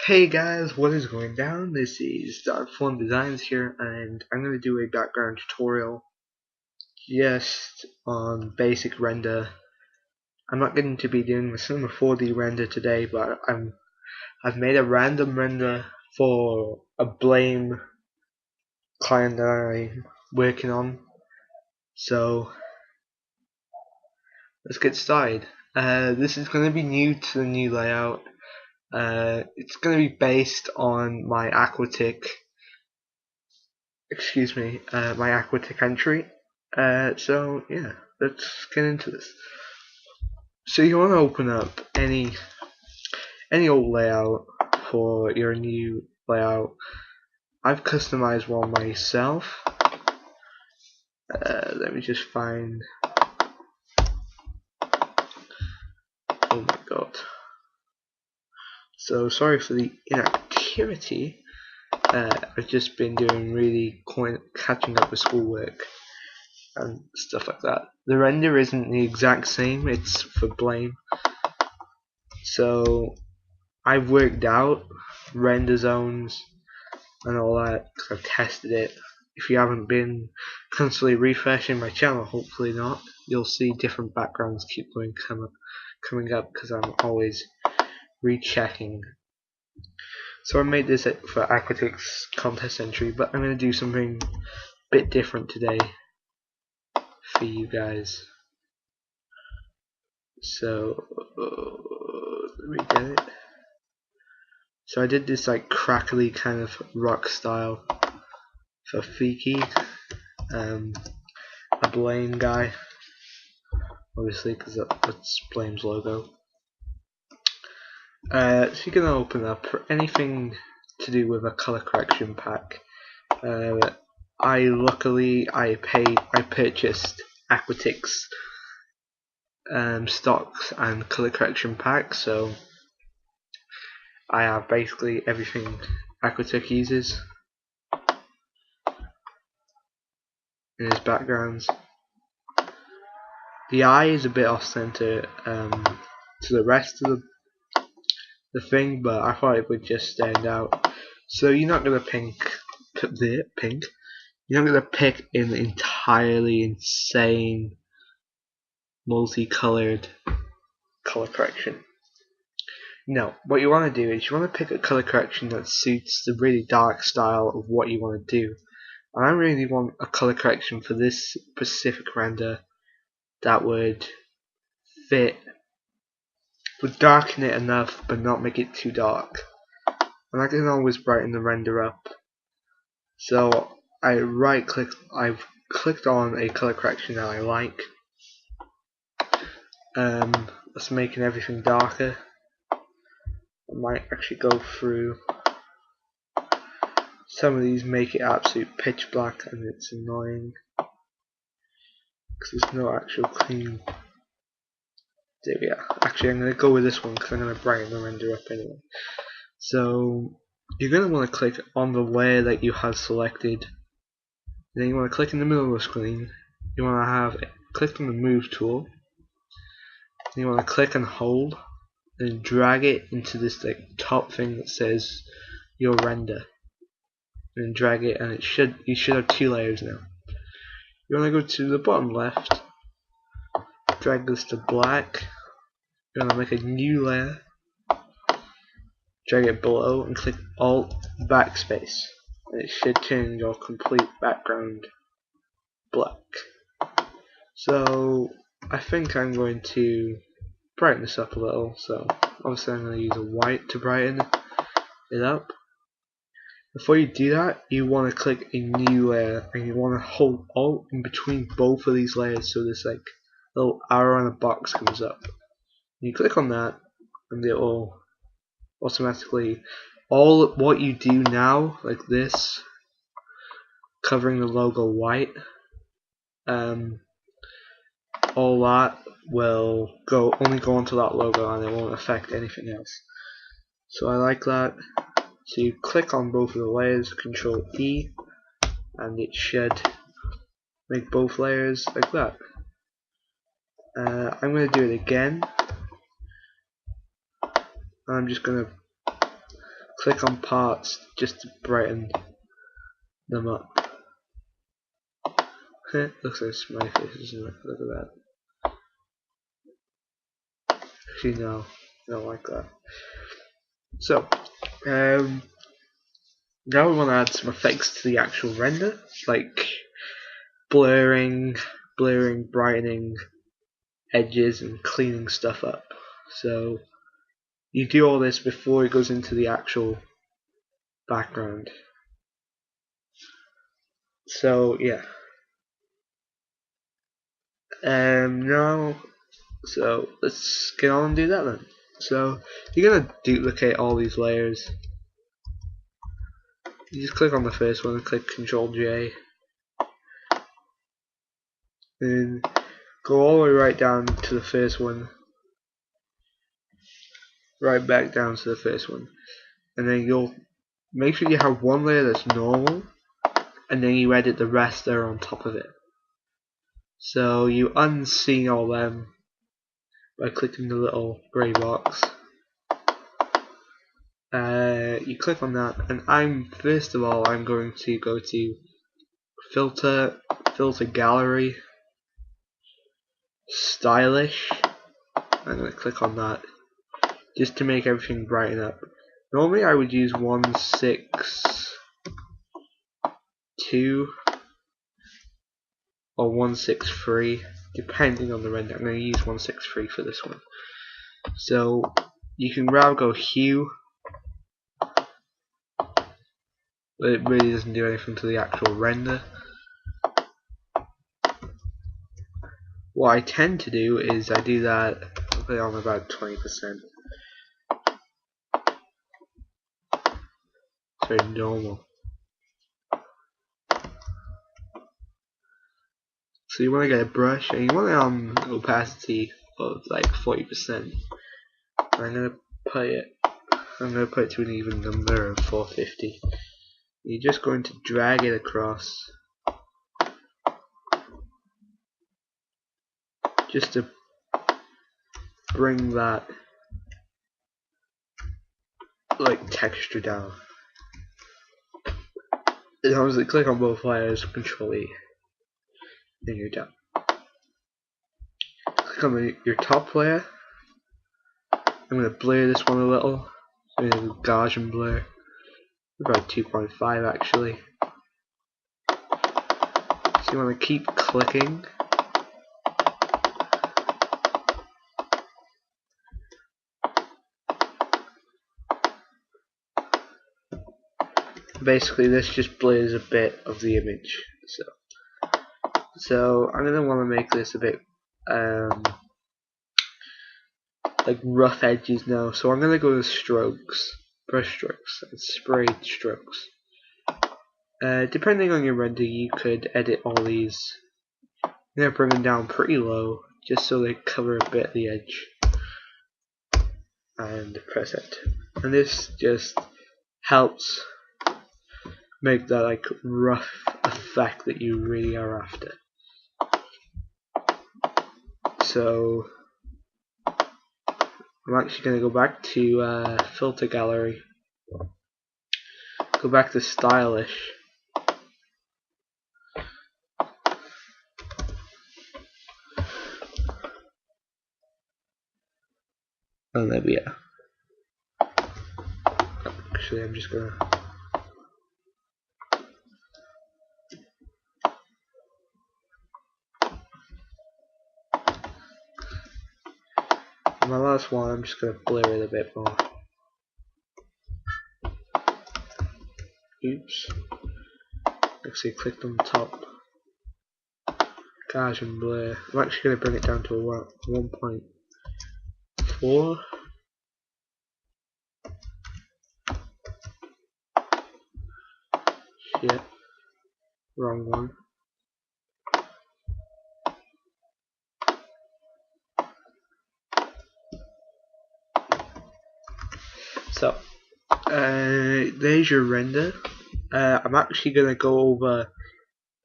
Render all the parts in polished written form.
Hey guys, what is going down? This is DarkThornDesigns here, and I'm going to do a background tutorial just on basic render. I'm not going to be doing the Cinema 4D render today, but I've made a random render for a Blame client that I'm working on. So let's get started. This is going to be new to the new layout. It's going to be based on my Aqatix, my Aqatix entry. So yeah, let's get into this. So you want to open up any old layout for your new layout. I've customized one myself. Let me just find. Oh my god. So sorry for the inactivity. I've just been doing really catching up with schoolwork and stuff like that. The render isn't the exact same, it's for Blame. So I've worked out render zones and all that because I've tested it. If you haven't been constantly refreshing my channel, hopefully not, you'll see different backgrounds keep coming up because I'm always rechecking. So I made this for Aqatix contest entry, but I'm going to do something a bit different today for you guys. So let me get it. So I did this like crackly kind of rock style for Fiki, a Blame guy, obviously because that's Blame's logo. So you're gonna open up anything to do with a color correction pack. I purchased Aqatix stocks and color correction packs, so I have basically everything Aqatix uses in his backgrounds. The eye is a bit off center to the rest of the thing, but I thought it would just stand out. So you're not gonna You're not gonna pick an entirely insane multicolored color correction. No, what you want to do is you want to pick a color correction that suits the really dark style of what you want to do. And I really want a color correction for this specific render that would darken it enough but not make it too dark. And I can always brighten the render up. So I've clicked on a color correction that I like. That's making everything darker. I might actually go through some of these, make it absolute pitch black, and it's annoying because there's no actual clean. There we are. Actually, I'm going to go with this one because I'm going to brighten the render up anyway. So you're going to want to click on the layer that you have selected. Then you want to click in the middle of the screen. You want to have clicked on the move tool. Then you want to click and hold, and drag it into this like top thing that says your render. And drag it, and you should have two layers now. You want to go to the bottom left, drag this to black. You want to make a new layer, drag it below, and click Alt Backspace. And it should turn your complete background black. So I think I'm going to brighten this up a little. So obviously I'm going to use a white to brighten it up. Before you do that, you want to click a new layer, and you want to hold Alt in between both of these layers, so this like little arrow in a box comes up. You click on that, and it will automatically, all what you do now, like this, covering the logo white, all that will only go onto that logo, and it won't affect anything else. So I like that. So you click on both of the layers, Control E, and it should make both layers like that. I'm going to do it again. I'm just going to click on parts just to brighten them up. Looks like a smiley face, doesn't it? Look at that. Actually no, I don't like that. So, now we want to add some effects to the actual render, like blurring, brightening edges and cleaning stuff up. So you do all this before it goes into the actual background. So yeah. Now, so let's get on and do that then. So you're gonna duplicate all these layers. You just click on the first one and click Ctrl J, and go all the way right down to the first one, right back down to the first one, and then you'll make sure you have one layer that's normal, and then you edit the rest that are on top of it. So you unsee all them by clicking the little grey box. You click on that, and first of all I'm going to go to filter gallery, stylish. I'm going to click on that just to make everything brighten up. Normally I would use 162 or 163 depending on the render. I'm going to use 163 for this one. So you can rather go hue, but it really doesn't do anything to the actual render. What I tend to do is I do that, I'll put it on about 20%. It's very normal. So you want to get a brush and you want it on opacity of like 40%. I'm gonna put it to an even number of 450. You're just going to drag it across just to bring that like texture down. And obviously click on both layers, Control E, then you're done. Click on your top layer. I'm going to blur this one a little, so Gaussian blur, about 2.5 actually. So you want to keep clicking. Basically this just blurs a bit of the image. So I'm going to want to make this a bit like rough edges now. So I'm going to go to strokes, brush strokes, and sprayed strokes. Depending on your render, you could edit all these. I'm going to bring them down pretty low, just so they cover a bit of the edge. And press it. And this just helps make that like rough effect that you really are after. So I'm actually going to go back to filter gallery, go back to stylish, and there we are. Actually I'm just going to my last one, I'm just going to blur it a bit more. Oops. Actually clicked on the top. Gaussian blur. I'm actually going to bring it down to a 1.4. Shit. Wrong one. So, there's your render. I'm actually going to go over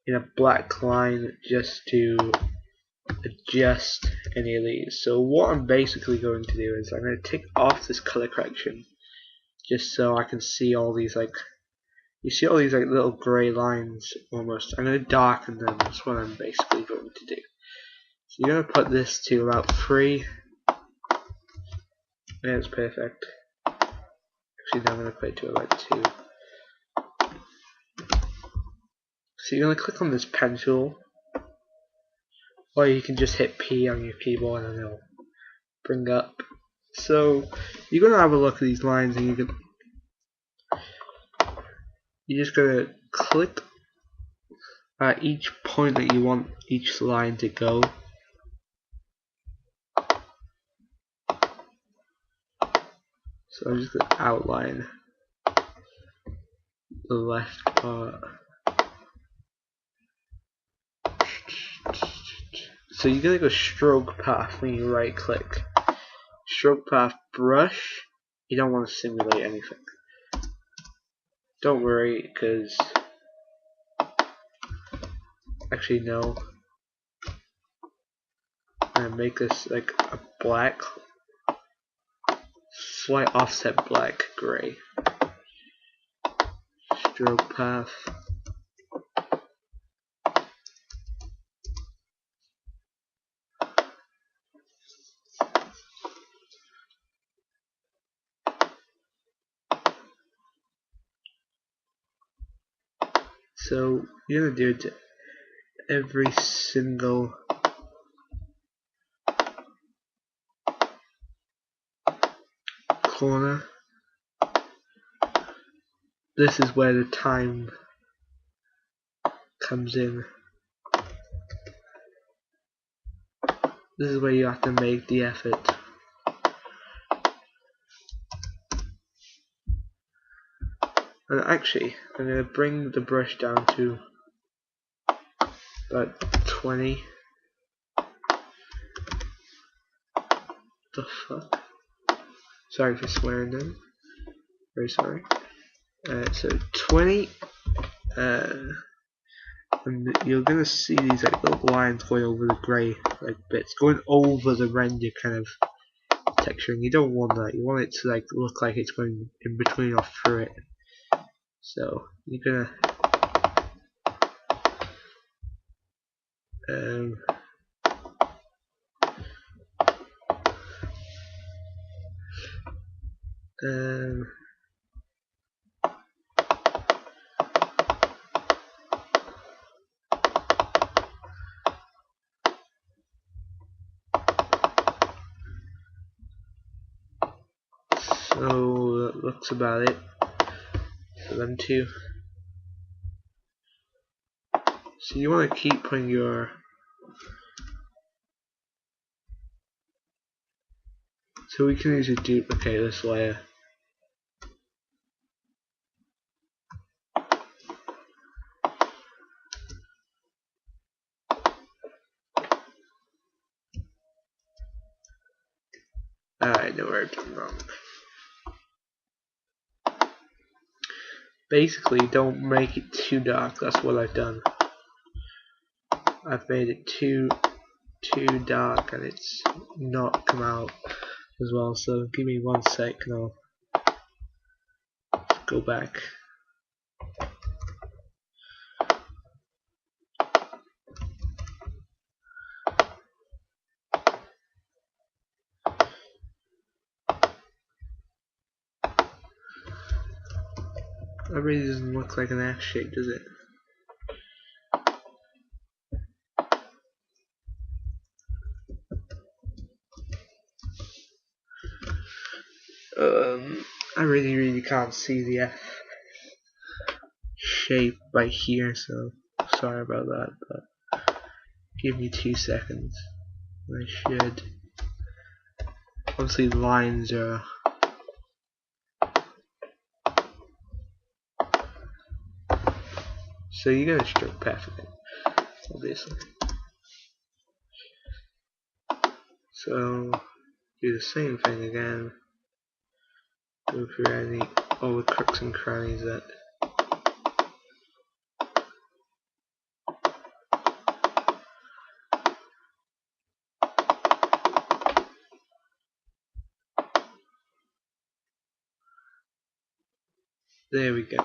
in a black line just to adjust any of these. So what I'm basically going to do is I'm going to take off this color correction just so I can see all these like. You see all these like little grey lines almost. I'm going to darken them. That's what I'm basically going to do. So you're going to put this to about 3. Yeah, it's perfect. Actually, now I'm going to put it to about 2. So you're going to click on this pen tool, or you can just hit P on your keyboard and it'll bring up. So you're going to have a look at these lines, and you're just going to click at each point that you want each line to go. So I'm just going to outline the left part. So you're going to go stroke path when you right click. Stroke path brush. You don't want to simulate anything. Don't worry, because actually no. I'm going to make this like a black, slight offset black gray. Stroke path. So you're going to do it to every single corner. This is where the time comes in. This is where you have to make the effort. And actually, I'm going to bring the brush down to about 20. The fuck? Sorry for swearing then. Very sorry. So 20. And you're gonna see these like little lines going over the grey like bits, going over the render kind of texture, and you don't want that. You want it to like look like it's going in between or through it. So you're gonna so that looks about it for them two. So you want to keep putting your so we can easily duplicate this layer. I know where I've done wrong. Basically, don't make it too dark. That's what I've done. I've made it too dark, and it's not come out as well. So give me 1 sec, and I'll go back. That really doesn't look like an F shape, does it? I really can't see the F shape right here, so sorry about that, but give me 2 seconds. I should. Obviously, the lines are. So you're gonna stroke path it, obviously. So do the same thing again. Go through all the crooks and crannies that There we go.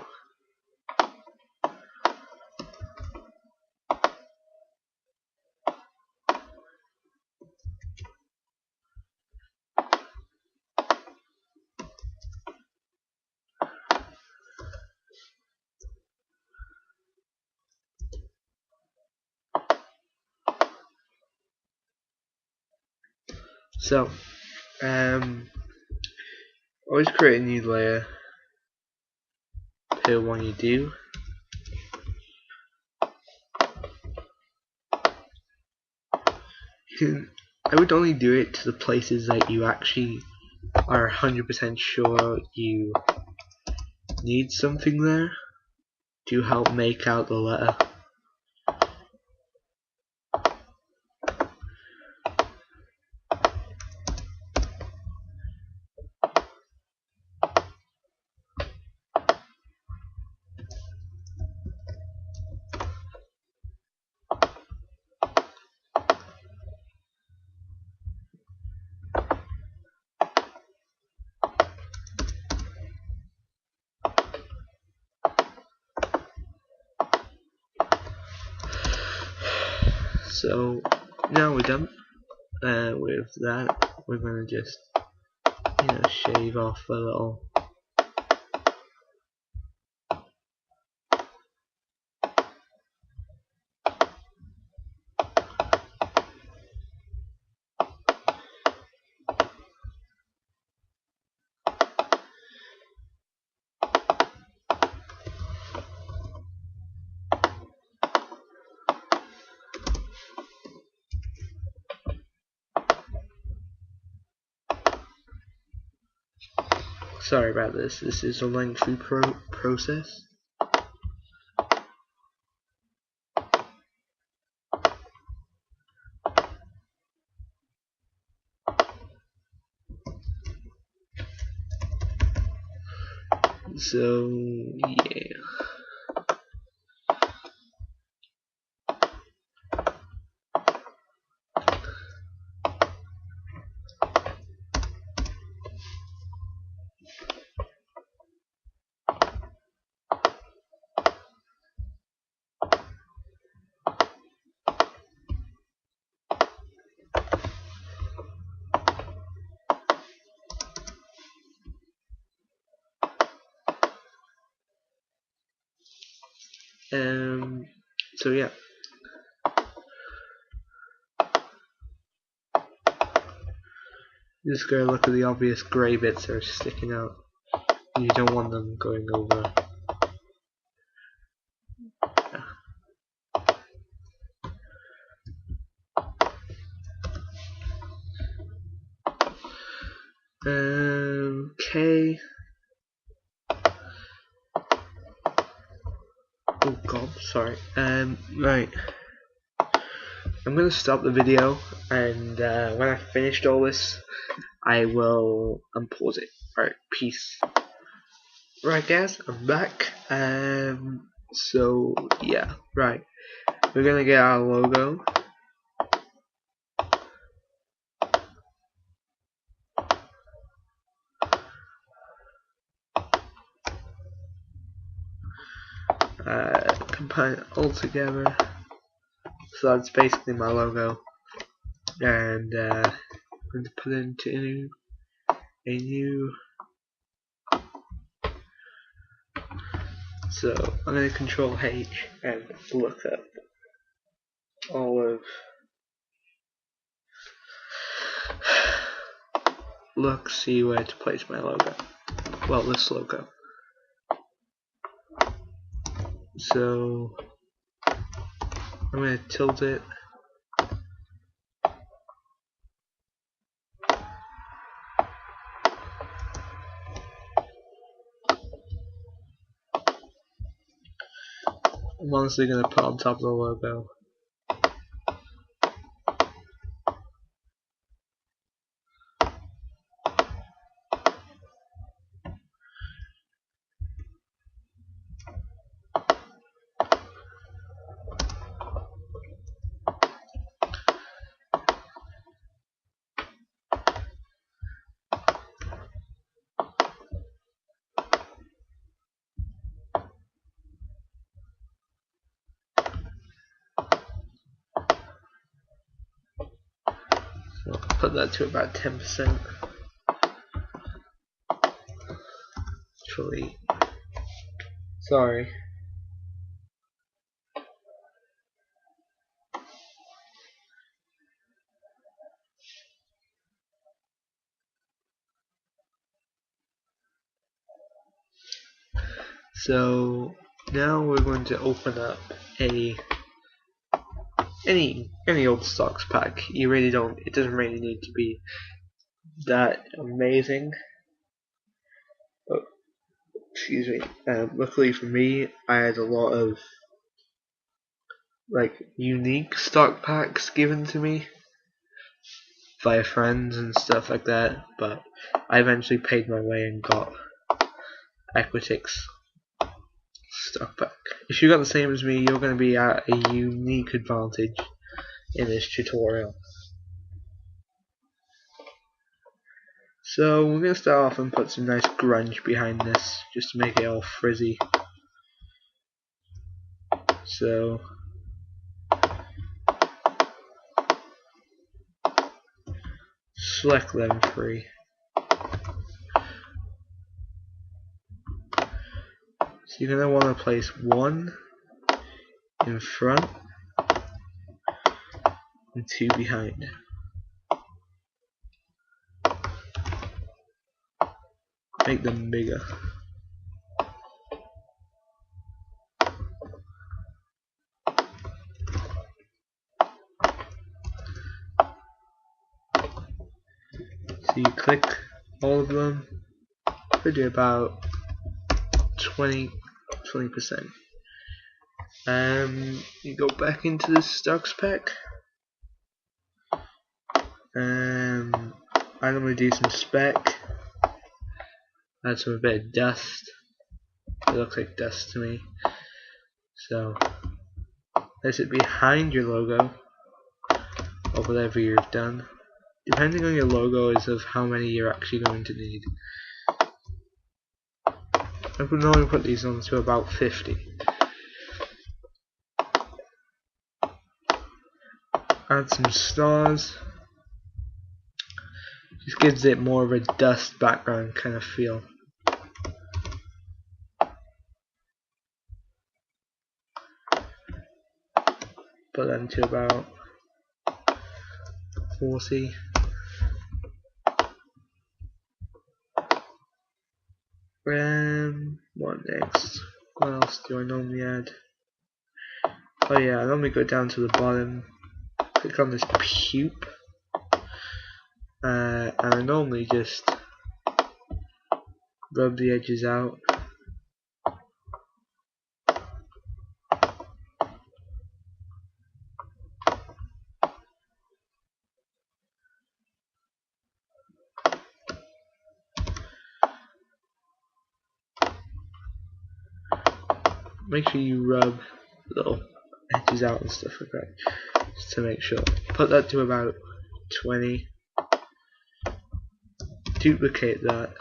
So, always create a new layer per one you do. I would only do it to the places that you actually are 100% sure you need something there to help make out the letter. So now we're done with that. We're going to just shave off a little. Sorry about this. This is a lengthy process. So yeah. So yeah. Just gotta look at the obvious grey bits that are sticking out. You don't want them going over. Okay. Oh god, sorry. Right. I'm gonna stop the video, and when I've finished all this, I will unpause it. Alright, peace. Right guys, I'm back. So yeah, right. We're gonna get our logo. Combine it all together. So that's basically my logo. And I'm going to put it into a new. So I'm going to Control H and look up all of. See where to place my logo. Well, this logo. So I'm going to tilt it. I'm honestly going to put on top of the logo. put that to about 10%. Actually, sorry. So now we're going to open up any old stocks pack. You really don't. It doesn't really need to be that amazing. Oh, excuse me. Luckily for me, I had a lot of like unique stock packs given to me via friends and stuff like that. But I eventually paid my way and got Aqatixs stock pack. If you got the same as me, you're going to be at a unique advantage in this tutorial. So we're going to start off and put some nice grunge behind this, just to make it all frizzy. So select them free. So you're going to want to place one in front and two behind. Make them bigger. So you click all of them, could do about 20%. You go back into the stocks pack. I normally do some spec, add some bit of dust. It looks like dust to me. So place it behind your logo or whatever you've done. Depending on your logo is of how many you're actually going to need. I would normally put these on to about 50. Add some stars. Just gives it more of a dust background kind of feel. Put them to about 40. What next? What else do I normally add? Oh yeah, I normally go down to the bottom, click on this pupe, and I normally just rub the edges out. Make sure you rub little edges out and stuff like that, just to make sure. Put that to about 20. Duplicate that.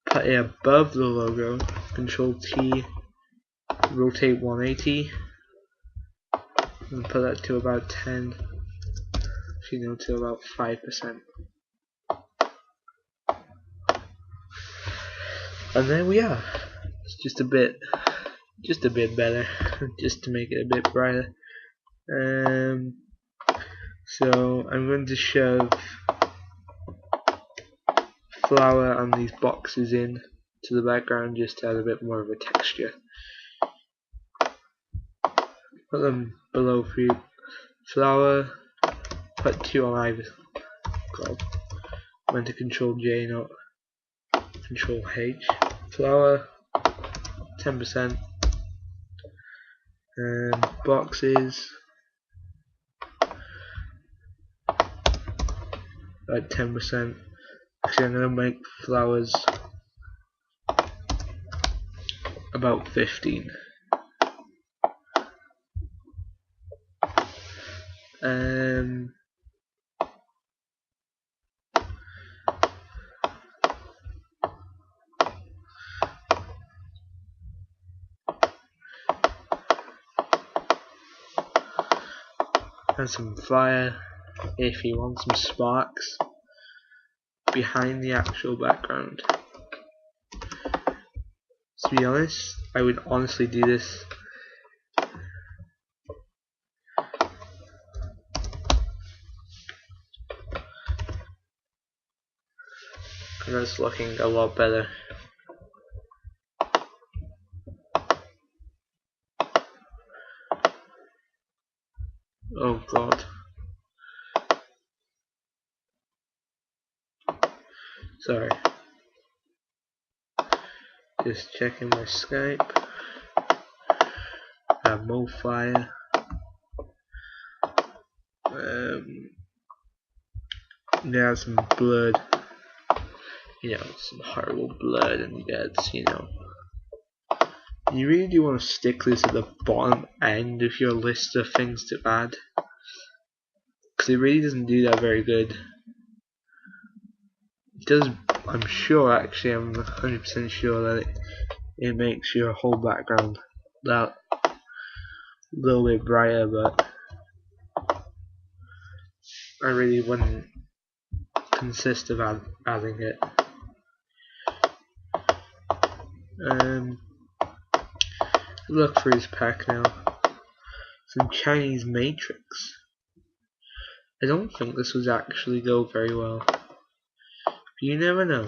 Put it above the logo. Control T. Rotate 180. And put that to about 10. To about 5%. And there we are. It's just a bit better, just to make it a bit brighter. So I'm going to shove flower and these boxes in to the background just to add a bit more of a texture. Put them below flower. Put 2 on either. God, went to Control J, not Control H. Flower 10%. Boxes like 10%. Actually, I'm gonna make flowers about 15. And some fire if you want some sparks behind the actual background. To be honest, I would honestly do this and it's looking a lot better. Oh god. Sorry. Just checking my Skype. More fire. Yeah, some blood. You know, some horrible blood and guts, you know. You really do want to stick this at the bottom end of your list of things to add, because it really doesn't do that very good. It does, I'm sure, actually, I'm 100% sure that it makes your whole background that little bit brighter, but I really wouldn't consist of adding it. Look for his pack now. Some Chinese Matrix. I don't think this would actually go very well. You never know.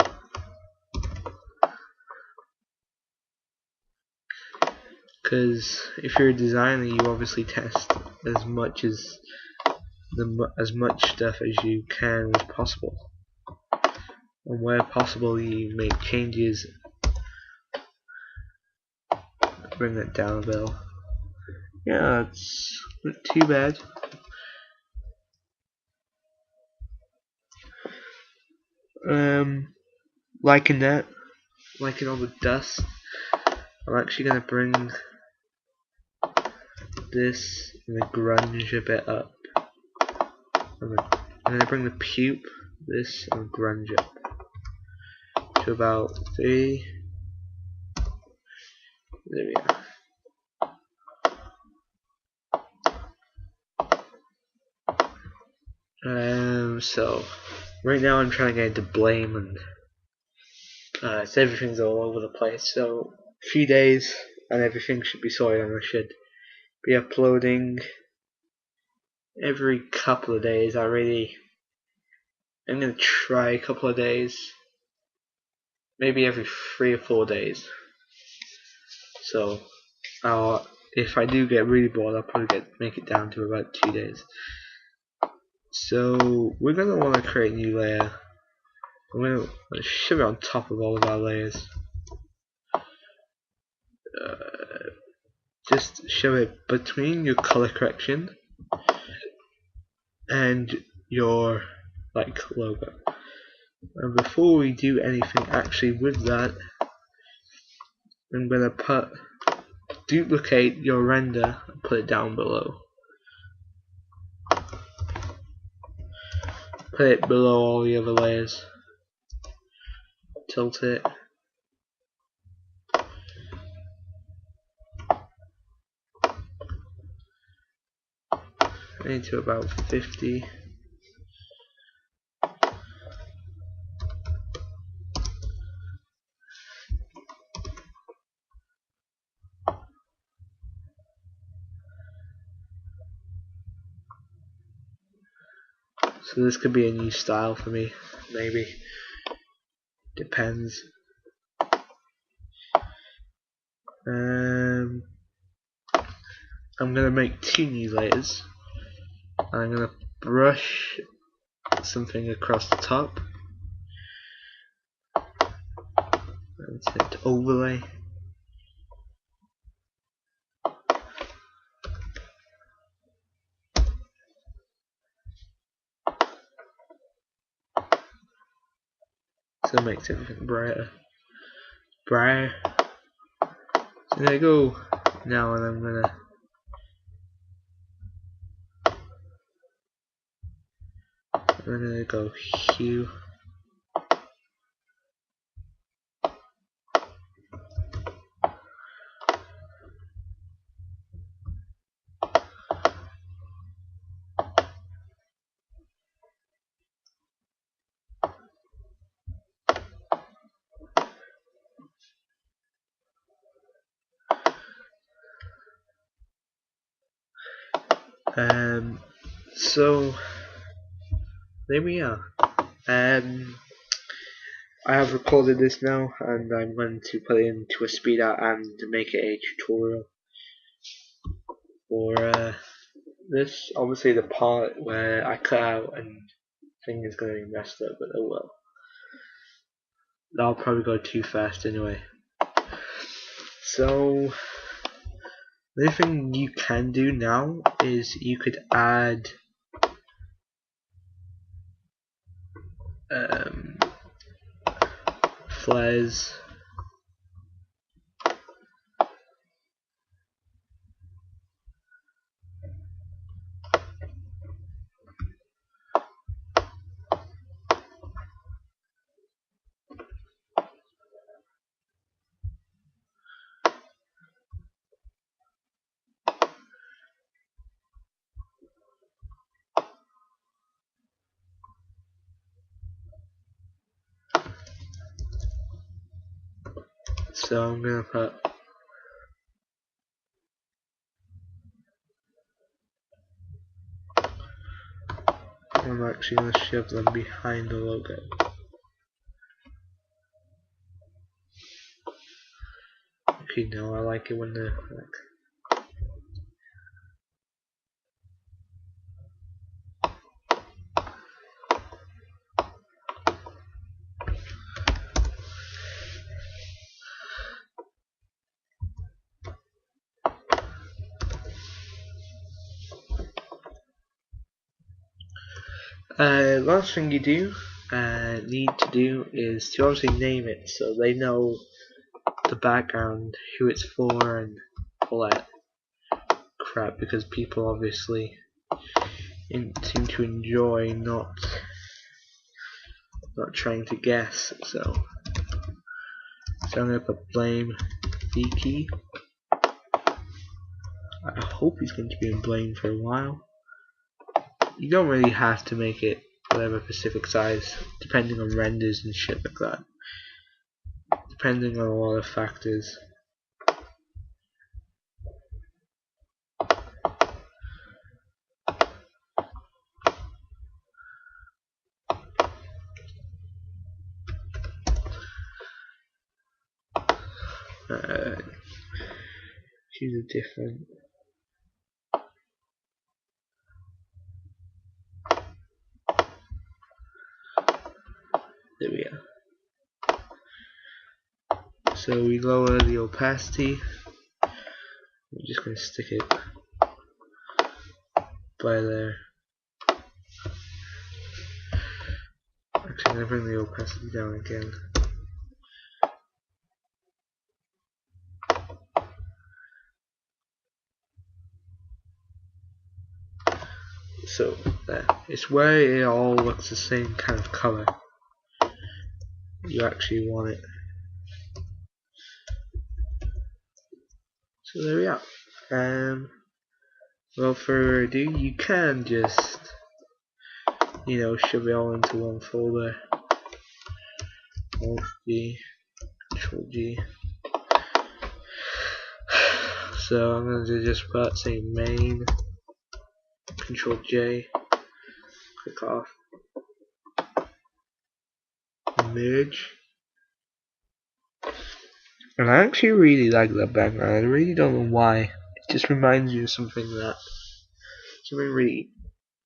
Because if you're a designer, you obviously test as much stuff as you can as possible, and where possible you make changes. Bring that down a bit. Yeah, it's not too bad. Liking that, liking all the dust. I'm actually gonna bring this and the grunge a bit up. I'm gonna bring the pupe, this, and grunge up to about 3. There we are. So right now I'm trying to get into Blame, and so everything's all over the place. So a few days and everything should be sorted, and I should be uploading every couple of days. I'm gonna try a couple of days, maybe every 3 or 4 days. So if I do get really bored, I'll probably make it down to about 2 days. So we're gonna want to create a new layer. I'm gonna shove it on top of all of our layers. Just shove it between your color correction and your logo. And before we do anything actually with that, I'm gonna duplicate your render and put it down below. Put it below all the other layers. Tilt it. I need to about 50. So this could be a new style for me, maybe. Depends. I'm gonna make 2 new layers. I'm gonna brush something across the top and hit overlay. So it makes everything brighter. So there you go. Now, and I'm gonna go hue. So there we are. I have recorded this now, and I'm going to put it into a speed out and make it a tutorial for this. Obviously, the part where I cut out and thing is going to be messed up, but oh well. That'll probably go too fast anyway. So the other thing you can do now is you could add flares. So I'm gonna put I'm actually gonna shove them behind the logo. Okay, no, I like it when they're like. Last thing you need to do is to obviously name it so they know the background, who it's for, and all that crap, because people obviously seem to enjoy not trying to guess. So I'm gonna put blame Viki. I hope he's going to be in blame for a while. You don't really have to make it whatever specific size, depending on renders and shit like that. Depending on a lot of factors. Choose a different. There we are. So we lower the opacity. We're just going to stick it by there. Actually, I'm going to bring the opacity down again. So there. It's where it all looks the same kind of color. You actually want it. So there we are. Without further ado, you can just, shove it all into one folder. Alt G, Control G. So I'm going to just put say main, Control J, click off, merge. And I actually really like that background. I really don't know why. It just reminds you of something really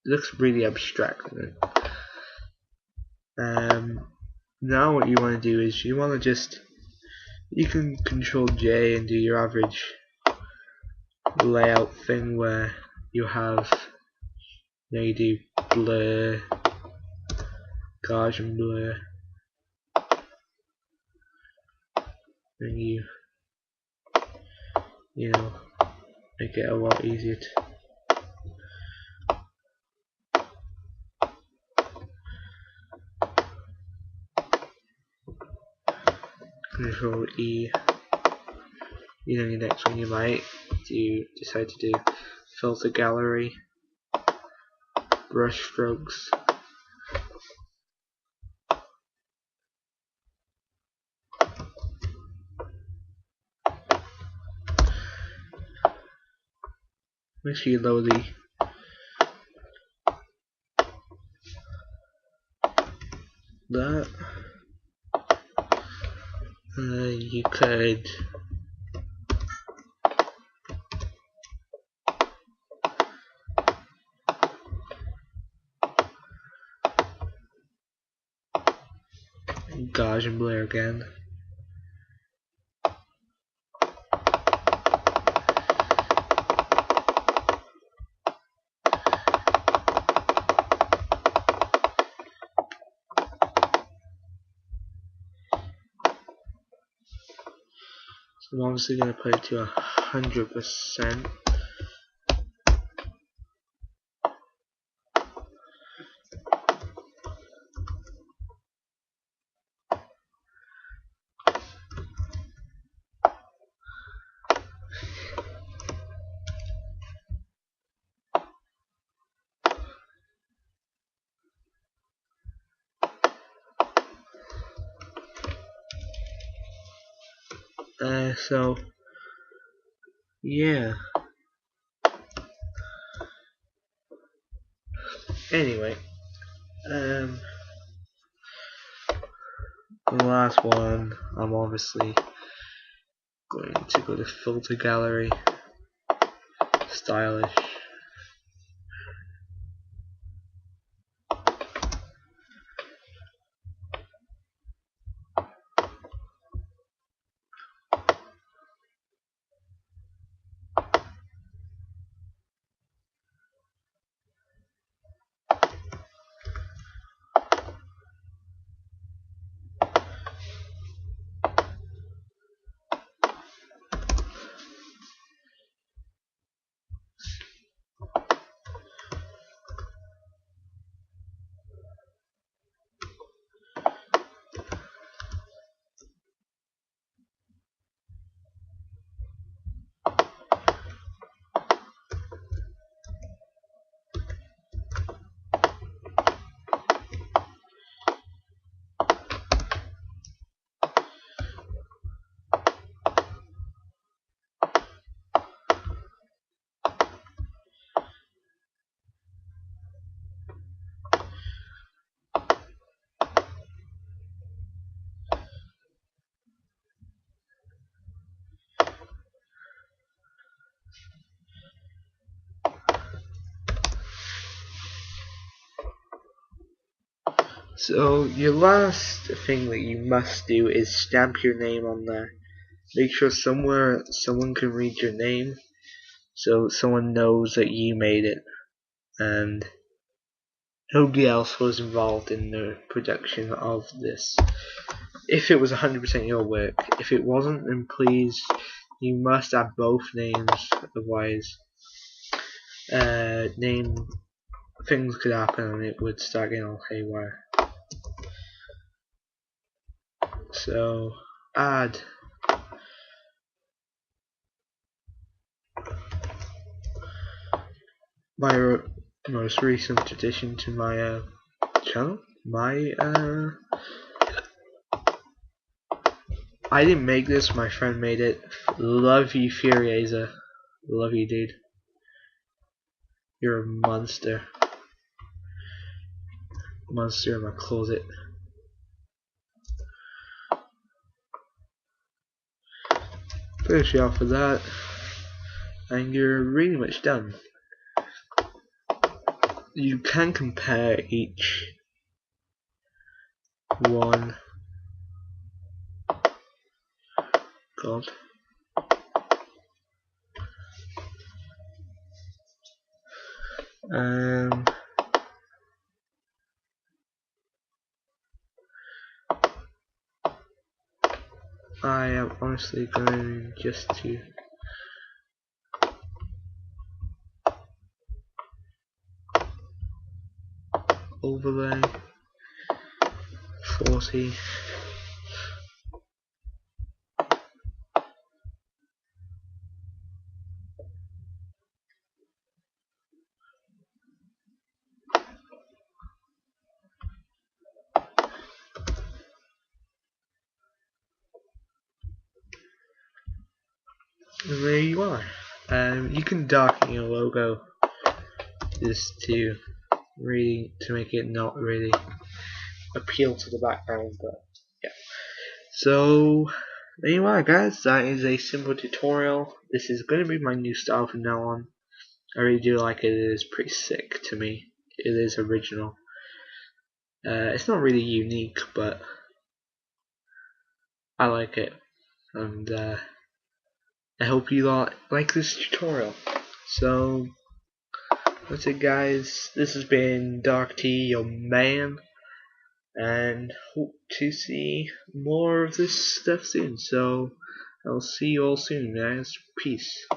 looks really abstract. Now what you want to do is you want to you can Control J and do your average layout thing where you have you do blur, Gaussian blur, and you make it a lot easier to Control E. Your next one you might decide to do filter gallery, brush strokes. Make sure you lower the that. You could Gauge and blur again. So I'm obviously going to put it to 100%. So yeah. Anyway, the last one, I'm obviously going to go to filter gallery, stylish. So your last thing that you must do is stamp your name on there. Make sure somewhere someone can read your name, so someone knows that you made it and nobody else was involved in the production of this. If it was 100% your work. If it wasn't, then please, you must add both names, otherwise name things could happen and it would start getting all haywire. So add my most recent addition to my channel. I didn't make this, my friend made it. Love you, Furieza. Love you, dude. You're a monster. Monster in my closet. Finish you off with that, and you're really much done. You can compare each one. God. I am honestly going just to overlay 40. And there you are. You can darken your logo just to make it not really appeal to the background, but yeah. So anyway guys, that is a simple tutorial. This is going to be my new style from now on. I really do like it. It is pretty sick to me. It is original. It's not really unique, but I like it, and I hope you lot like this tutorial. So that's it guys, this has been DarkT, your man, and hope to see more of this stuff soon. So I'll see you all soon guys, peace.